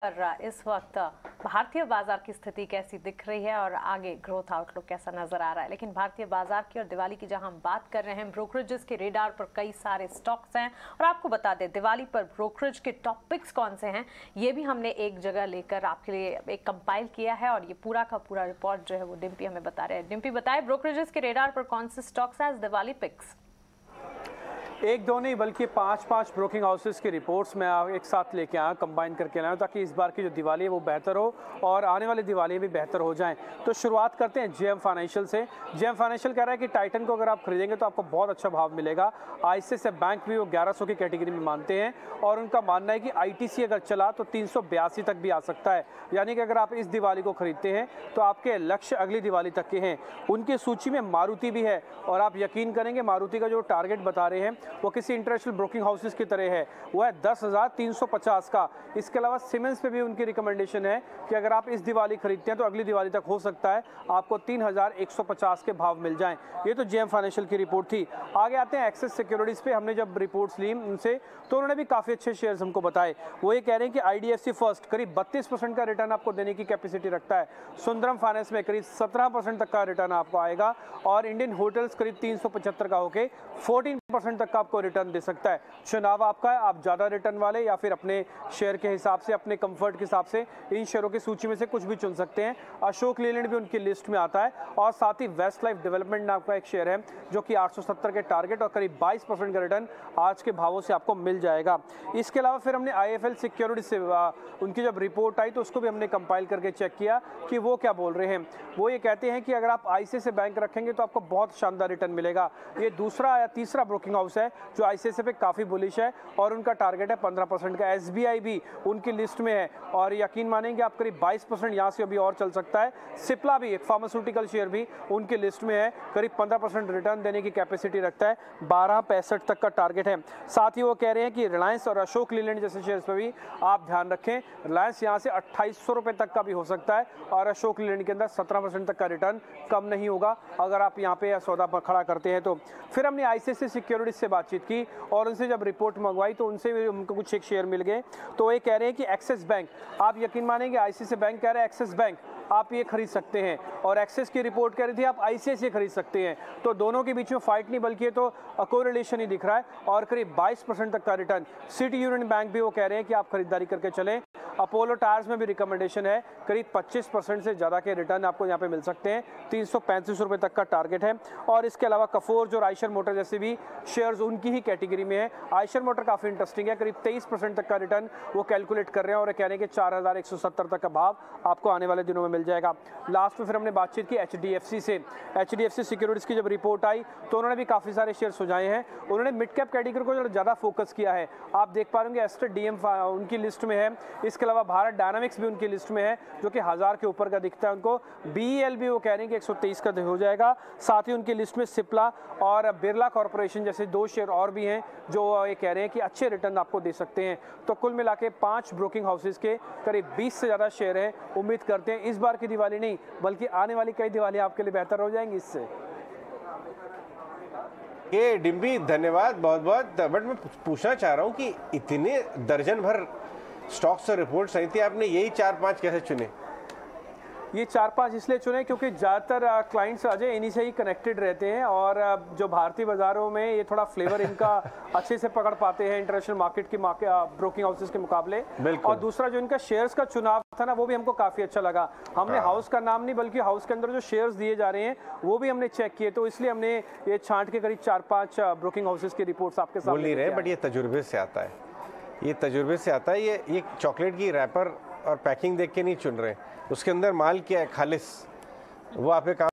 पर इस वक्त भारतीय बाजार की स्थिति कैसी दिख रही है और आगे ग्रोथ आउटलुक कैसा नजर आ रहा है। लेकिन भारतीय बाजार की और दिवाली की जहां हम बात कर रहे हैं, ब्रोकरेजेस के रेडार पर कई सारे स्टॉक्स हैं और आपको बता दें दिवाली पर ब्रोकरेज के टॉप पिक्स कौन से हैं ये भी हमने एक जगह लेकर आपके लिए एक कंपाइल किया है और ये पूरा का पूरा रिपोर्ट जो है वो डिम्पी हमें बता रहे हैं। डिम्पी बताए ब्रोकरेजेस के रेडार पर कौन से स्टॉक्स हैं दिवाली पिक्स। एक दो नहीं बल्कि पांच ब्रोकिंग हाउसेस की रिपोर्ट्स मैं एक साथ लेके आया, कंबाइन करके लाया ताकि इस बार की जो दिवाली है वो बेहतर हो और आने वाली दिवाली भी बेहतर हो जाएं। तो शुरुआत करते हैं जेएम फाइनेंशियल से। जेएम फाइनेंशियल कह रहा है कि टाइटन को अगर आप खरीदेंगे तो आपको बहुत अच्छा भाव मिलेगा। आईसीआईसीआई बैंक भी वो 1100 की कैटेगरी में मानते हैं और उनका मानना है कि आईटीसी अगर चला तो 382 तक भी आ सकता है। यानी कि अगर आप इस दिवाली को खरीदते हैं तो आपके लक्ष्य अगली दिवाली तक के हैं। उनकी सूची में मारुति भी है और आप यकीन करेंगे मारुति का जो टारगेट बता रहे हैं वो किसी इंटरनेशनल ब्रोकिंग हाउसेस की तरह है, वो है 10,350 का। इसके अलावा सीमेंस पे भी उनकी रिकमेंडेशन है कि अगर आप इस दिवाली खरीदते हैं तो अगली दिवाली तक हो सकता है आपको 3,150 के भाव मिल जाएं। ये तो जेएम फाइनेंशियल की रिपोर्ट थी। आगे आते हैं एक्सिस सिक्योरिटीज पे। हमने जब रिपोर्ट्स ली उनसे तो उन्होंने भी काफ़ी अच्छे शेयर्स हमको बताए। वो ये कह रहे हैं कि आईडीएफसी फर्स्ट करीब 32% का रिटर्न आपको देने की कैपेसिटी रखता है। सुंदरम फाइनेंस में करीब 17% तक का रिटर्न आपको आएगा और इंडियन होटल्स करीब 375 का होके 14% तक का आपको रिटर्न दे सकता है। चुनाव आपका है, आप ज़्यादा रिटर्न वाले या फिर अपने शेयर के हिसाब से, अपने कंफर्ट के हिसाब से इन शेयरों की सूची में से कुछ भी चुन सकते हैं। अशोक लीलैंड भी उनकी लिस्ट में आता है और साथ ही वेस्ट लाइफ डेवलपमेंट नाम का एक शेयर है जो कि 870 के टारगेट और करीब 22% का रिटर्न आज के भावों से आपको मिल जाएगा। इसके अलावा फिर हमने आईएफएल सिक्योरिटी से उनकी जब रिपोर्ट आई तो उसको भी हमने कंपाइल करके चेक किया कि वो क्या बोल रहे हैं। वो ये कहते हैं कि अगर आप आईसीआईसीआई बैंक रखेंगे तो आपको बहुत शानदार रिटर्न मिलेगा। ये दूसरा या तीसरा ब्रोकिंग हाउस है जो आईसीआईसीआई पे काफ़ी बुलिश है और उनका टारगेट है 15% का। एसबीआई भी उनकी लिस्ट में है और यकीन मानेंगे आप करीब 22% यहाँ से अभी और चल सकता है। सिप्ला भी एक फार्मास्यूटिकल शेयर भी उनकी लिस्ट में है, करीब 15% रिटर्न देने की कैपेसिटी रखता है। 12.65 तक का टारगेट है। साथ ही वो कह रहे हैं कि रिलायंस और अशोक लीलैंड जैसे शेयर्स पर भी आप ध्यान रखें। रिलायंस यहाँ से 2800 रुपये तक का भी हो सकता है और अशोक लीलैंड के अंदर 17% तक का रिटर्न कम नहीं होगा अगर आप यहाँ पे सौदा खड़ा करते हैं तो। फिर हमने आईसीआईसीआई सिक्योरिटीज से बातचीत की और उनसे जब रिपोर्ट मंगवाई तो उनसे भी हमको कुछ एक शेयर मिल गए। तो ये कह रहे हैं कि एक्सिस बैंक, आप यकीन मानेंगे आईसीआईसीआई बैंक कह रहे हैं एक्सिस बैंक आप ये खरीद सकते हैं और एक्सिस की रिपोर्ट कह रही थी आप आईसीआईसीआई खरीद सकते हैं। तो दोनों के बीच में फाइट नहीं बल्कि ये तो कोरिलेशन ही दिख रहा है और करीब 22% तक का रिटर्न। सिटी यूनियन बैंक भी वो कह रहे हैं कि आप खरीदारी करके चलें। अपोलो टायर्स में भी रिकमेंडेशन है, करीब 25% से ज़्यादा के रिटर्न आपको यहाँ पे मिल सकते हैं। 335 रुपये तक का टारगेट है। और इसके अलावा कफोर्ज और आयशर मोटर जैसे भी शेयर्स उनकी ही कैटेगरी में है। आयशर मोटर काफ़ी इंटरेस्टिंग है, करीब 23% तक का रिटर्न वो कैलकुलेट कर रहे हैं और कह रहे हैं कि 4,170 तक का भाव आपको आने वाले दिनों में मिल जाएगा। लास्ट में फिर हमने बातचीत की एचडीएफसी से। एचडीएफसी सिक्योरिटीज की जब रिपोर्ट आई तो उन्होंने भी काफ़ी सारे शेयर सुझाए हैं। उन्होंने मिड कैप कैटेगरी को ज़्यादा फोकस किया है। आप देख पा रहे होंगे एस्टर डीएम उनकी लिस्ट में है। इसके अलावा भारत डायनामिक्स भी उनकी लिस्ट में है जो कि 1000 के ऊपर का दिखता है उनको। बीईएल भी वो कह रहे हैं कि 123 का हो जाएगा। साथ ही उनकी लिस्ट में सिप्ला और बिरला कॉर्पोरेशन जैसे दो शेयर और भी हैं जो ये कह रहे हैं कि अच्छे रिटर्न आपको दे सकते हैं। तो कुल मिला के 5 ब्रोकिंग हाउसेज के करीब 20 से ज़्यादा शेयर हैं। उम्मीद करते हैं इस बार की दिवाली नहीं बल्कि आने वाली कई दिवाली आपके लिए बेहतर हो जाएंगी इससे। ये डिम्पी धन्यवाद बहुत बहुत। बट मैं पूछना चाह रहा हूँ कि इतने दर्जन भर स्टॉक्स और रिपोर्ट्स आई थी, आपने यही 4-5 कैसे चुने? ये 4-5 इसलिए चुने क्योंकि ज़्यादातर क्लाइंट्स अजय इन्हीं से ही कनेक्टेड रहते हैं और जो भारतीय बाज़ारों में ये थोड़ा फ्लेवर इनका अच्छे से पकड़ पाते हैं इंटरनेशनल मार्केट की ब्रोकिंग हाउसेस के मुकाबले। और दूसरा जो इनका शेयर्स का चुनाव था ना वो भी हमको काफ़ी अच्छा लगा। हमने हाउस का नाम नहीं बल्कि हाउस के अंदर जो शेयर्स दिए जा रहे हैं वो भी हमने चेक किए। तो इसलिए हमने ये छांट के करीब 4-5 ब्रोकिंग हाउसेस की रिपोर्ट्स आपके सामने बोल रहे हैं। बट ये तजुर्बे से आता है, ये तजुर्बे से आता है। ये चॉकलेट की रैपर और पैकिंग देख के नहीं चुन रहे, उसके अंदर माल क्या है खालिस, वो आप पे काम